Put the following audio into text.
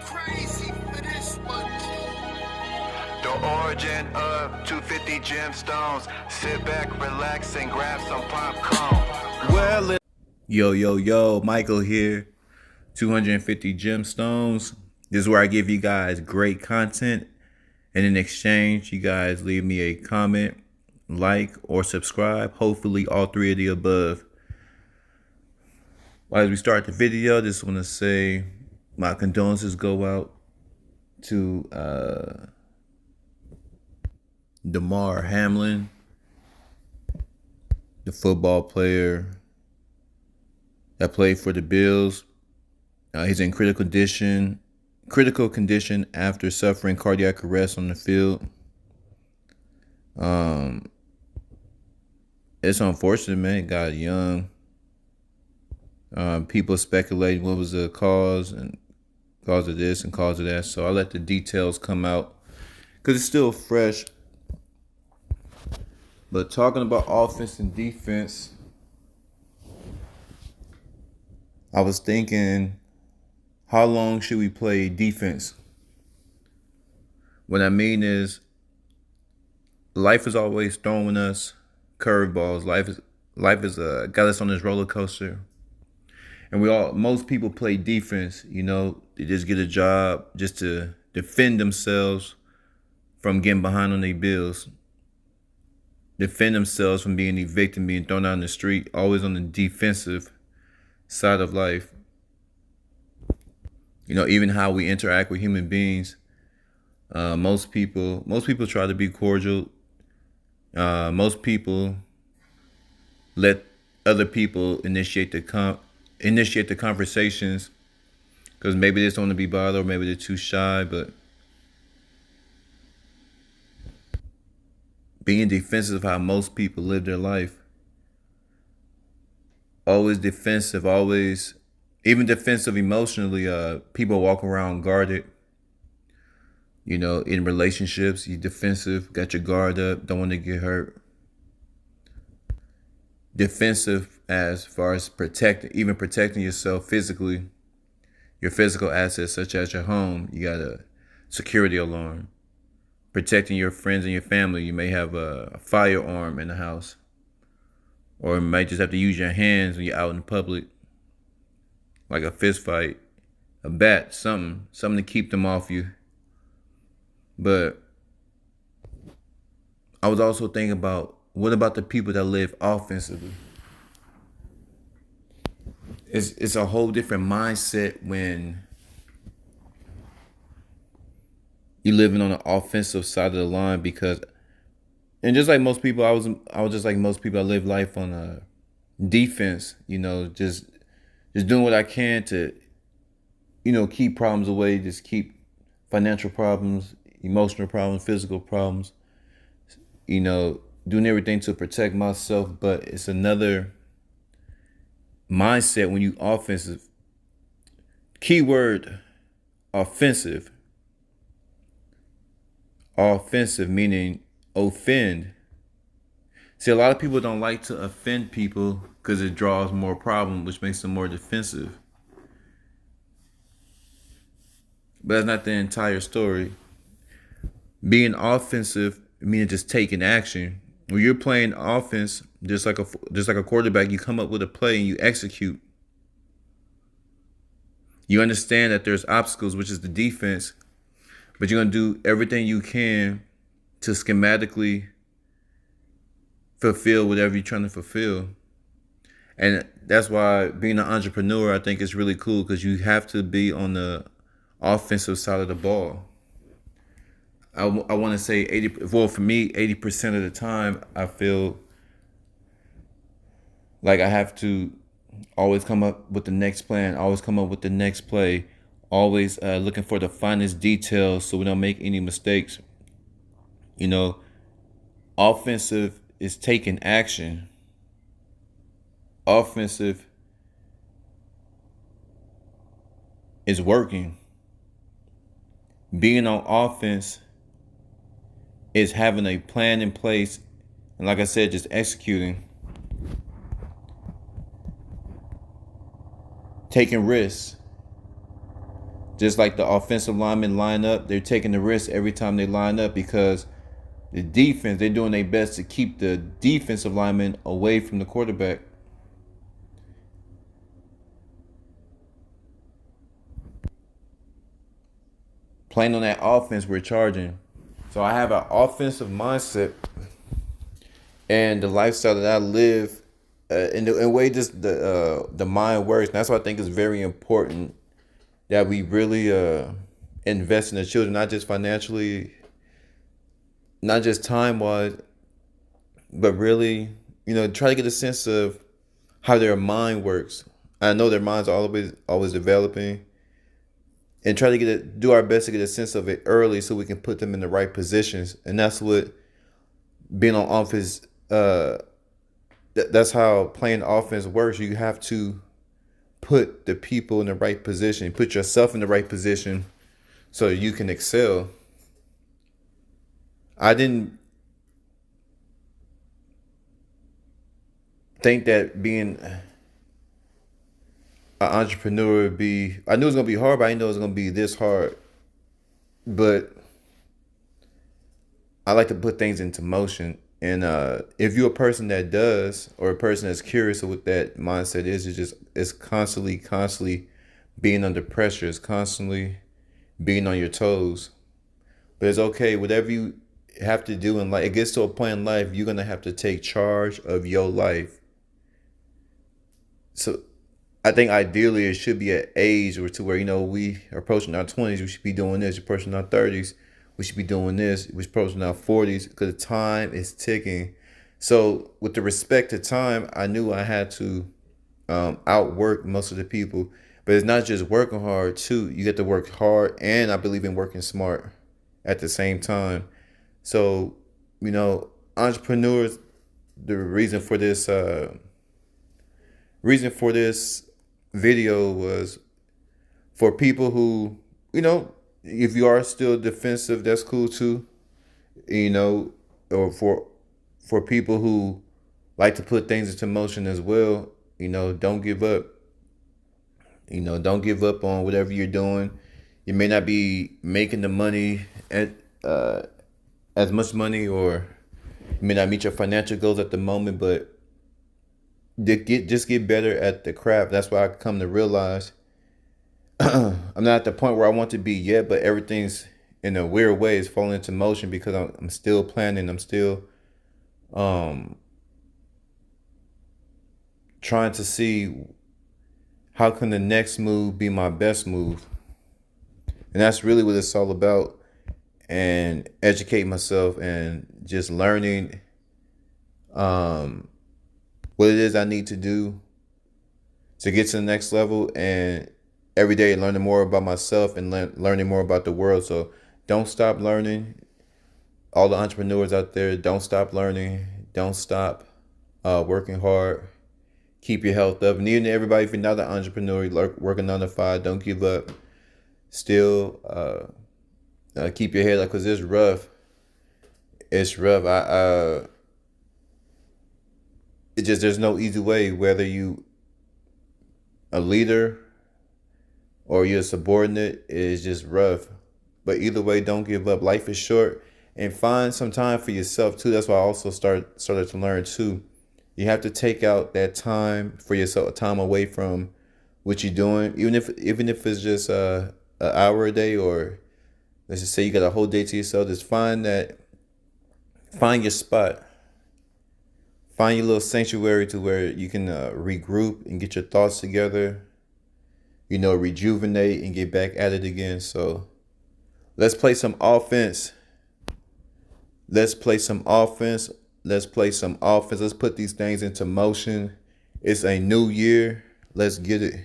crazy for this one. The origin of 250 gemstones. Sit back, relax, and grab some popcorn. Well, yo, Michael here. 250 gemstones. This is where I give you guys great content, and in exchange, you guys leave me a comment, like, or subscribe. Hopefully, all three of the above. As we start the video, just want to say my condolences go out to Damar, Hamlin, the football player that played for the Bills. He's in critical condition after suffering cardiac arrest on the field. It's unfortunate, man. He got young. People speculating what was the cause of this and cause of that. So I let the details come out because it's still fresh. But talking about offense and defense, I was thinking, how long should we play defense? What I mean is, life is always throwing us curveballs. Life is got us on this roller coaster. And most people play defense, they just get a job just to defend themselves from getting behind on their bills. Defend themselves from being evicted, being thrown out in the street, always on the defensive side of life. Even how we interact with human beings. Most people try to be cordial. Most people let other people initiate the conversations because maybe they just don't want to be bothered, or maybe they're too shy. But being defensive, how most people live their life. Always defensive, even defensive emotionally. People walk around guarded. In relationships, you defensive, got your guard up, don't want to get hurt. Defensive as far as protecting yourself physically, your physical assets such as your home. You got a security alarm. Protecting your friends and your family. You may have a firearm in the house, or you might just have to use your hands when you're out in public, like a fist fight, a bat, something to keep them off you. But I was also thinking about, what about the people that live offensively? It's a whole different mindset when you're living on the offensive side of the line, and just like most people, I was just like most people. I live life on a defense, just doing what I can to, keep problems away, just keep financial problems, emotional problems, physical problems, doing everything to protect myself. But it's another mindset when you offensive. Keyword, offensive. Offensive meaning offend. See, a lot of people don't like to offend people because it draws more problem, which makes them more defensive. But that's not the entire story. Being offensive means just taking action. When you're playing offense, just like a quarterback, you come up with a play and you execute. You understand that there's obstacles, which is the defense, but you're going to do everything you can to schematically fulfill whatever you're trying to fulfill. And that's why being an entrepreneur, I think, is really cool, because you have to be on the offensive side of the ball. I want to say for me, 80% of the time, I feel like I have to always come up with the next plan, always come up with the next play, always looking for the finest details so we don't make any mistakes. Offensive is taking action. Offensive is working. Being on offense is having a plan in place, and like I said, just executing. Taking risks. Just like the offensive linemen line up, they're taking the risk every time they line up because the defense, they're doing their best to keep the defensive linemen away from the quarterback. Playing on that offense, we're charging. So I have an offensive mindset and the lifestyle that I live, in the way just the mind works. And that's why I think it's very important that we really invest in the children, not just financially, not just time wise, but really, try to get a sense of how their mind works. I know their minds are always developing, and try to do our best to get a sense of it early so we can put them in the right positions. And that's what being on offense. That's how playing offense works. You have to put the people in the right position, put yourself in the right position, so you can excel. I didn't think that being an entrepreneur would be. I knew it was gonna be hard, but I didn't know it was gonna be this hard. But I like to put things into motion. And if you're a person that does, or a person that's curious of what that mindset is, it's constantly being under pressure. It's constantly being on your toes. But it's okay. Whatever you have to do in life, it gets to a point in life, you're gonna have to take charge of your life. So I think ideally it should be an age or to where we are approaching our 20s, we should be doing this. Approaching our 30s, we should be doing this. We're approaching our 40s because time is ticking. So with the respect to time, I knew I had to outwork most of the people. But it's not just working hard too. You get to work hard, and I believe in working smart at the same time. So entrepreneurs. The reason for this video was for people who, if you are still defensive, that's cool too. Or for people who like to put things into motion as well. Don't give up. Don't give up on whatever you're doing. You may not be making the money at as much money, or you may not meet your financial goals at the moment, but just get better at the craft. That's why I come to realize I'm not at the point where I want to be yet, but everything's in a weird way is falling into motion because I'm still planning. I'm still trying to see how can the next move be my best move. And that's really what it's all about. And educate myself and just learning what it is I need to do to get to the next level, and every day learning more about myself and learning more about the world. So don't stop learning. All the entrepreneurs out there, don't stop learning. Don't stop working hard. Keep your health up. And even everybody, if you're not an entrepreneur, working 9 to 5, don't give up. Still keep your head up because it's rough. It's rough. There's no easy way, whether you a leader or you're a subordinate, it's just rough. But either way, don't give up. Life is short, and find some time for yourself too. That's why I also started to learn too. You have to take out that time for yourself, time away from what you're doing, even if it's just an hour a day, or let's just say you got a whole day to yourself. Just find your spot. Find your little sanctuary to where you can regroup and get your thoughts together, rejuvenate and get back at it again. So let's play some offense. Let's play some offense. Let's play some offense. Let's put these things into motion. It's a new year. Let's get it.